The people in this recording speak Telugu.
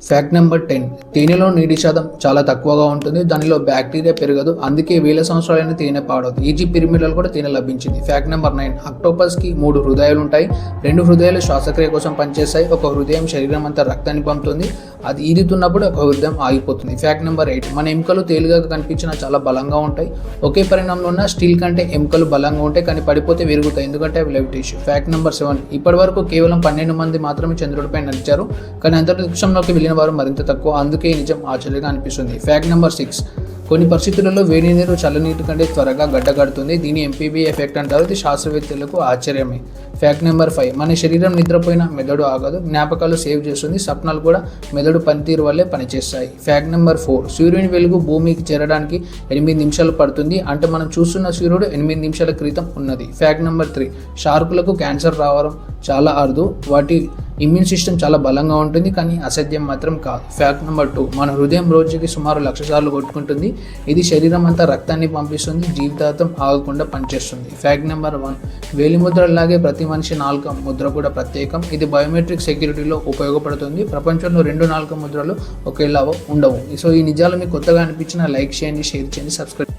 Fact number 10. తేనెలో నీటి శాతం చాలా తక్కువగా ఉంటుంది. దానిలో బ్యాక్టీరియా పెరగదు. అందుకే వేల సంవత్సరాలైన తేనె పాడదు. ఈజిప్ట్ పిరమిడ్లలో కూడా తేనె లభించింది. Fact number 9. అక్టోపస్కి 3 హృదయాలు ఉంటాయి. 2 హృదయాలు శ్వాసక్రియ కోసం పనిచేస్తాయి. ఒక హృదయం శరీరం అంతా రక్తాన్ని పంపుతుంది. అది ఈదుతున్నప్పుడు ఒక హృదయం ఆగిపోతుంది. Fact number 8. మన ఎముకలు తేలిగా కనిపించినా చాలా బలంగా ఉంటాయి. ఒకే పరిణామంలో ఉన్న స్టీల్ కంటే ఎముకలు బలంగా ఉంటాయి, కానీ పడిపోతే విరుగుతాయి, ఎందుకంటే అవి లెవిటేషన్. Fact number 7. ఇప్పటి వరకు కేవలం 12 మంది మాత్రమే చంద్రుడిపై నడిచారు, కానీ అంతరిక్షంలోకి వెళ్ళిన వారు మరింత తక్కువ. అందుకే ఈ నిజం ఆశ్చర్యంగా అనిపిస్తుంది. Fact number 6. కొన్ని పరిస్థితులలో వేడి నీరు చల్లనీటి కంటే త్వరగా గడ్డకడుతుంది. దీని ఎంపీబీ ఎఫెక్ట్ అంటారు. ఇది శాస్త్రవేత్తలకు ఆశ్చర్యమే. Fact number 5. మన శరీరం నిద్రపోయినా మెదడు ఆగదు. జ్ఞాపకాలు సేవ్ చేస్తుంది. స్వప్నాలు కూడా మెదడు పనితీరు వల్లే పనిచేస్తాయి. Fact number 4. సూర్యుని వెలుగు భూమికి చేరడానికి 8 నిమిషాలు పడుతుంది. అంటే మనం చూస్తున్న సూర్యుడు 8 నిమిషాల క్రితం ఉన్నది. Fact number 3. షార్కులకు క్యాన్సర్ రావడం చాలా అరుదు. వాటి ఇమ్యూన్ సిస్టమ్ చాలా బలంగా ఉంటుంది, కానీ అసాధ్యం మాత్రం కాదు. Fact number 2. మన హృదయం రోజుకి సుమారు 1,00,000 సార్లు కొట్టుకుంటుంది. ఇది శరీరం అంతా రక్తాన్ని పంపిస్తుంది. జీవితాంతం ఆగకుండా పనిచేస్తుంది. Fact number 1. వేలిముద్రలాగే ప్రతి మనిషి నాలుక ముద్ర కూడా ప్రత్యేకం. ఇది బయోమెట్రిక్ సెక్యూరిటీలో ఉపయోగపడుతుంది. ప్రపంచంలో 2 నాలుక ముద్రలు ఒకేలా ఉండవు. సో ఈ నిజాలు మీకు కొత్తగా అనిపించిన లైక్ చేయండి, షేర్ చేయండి, సబ్స్క్రైబ్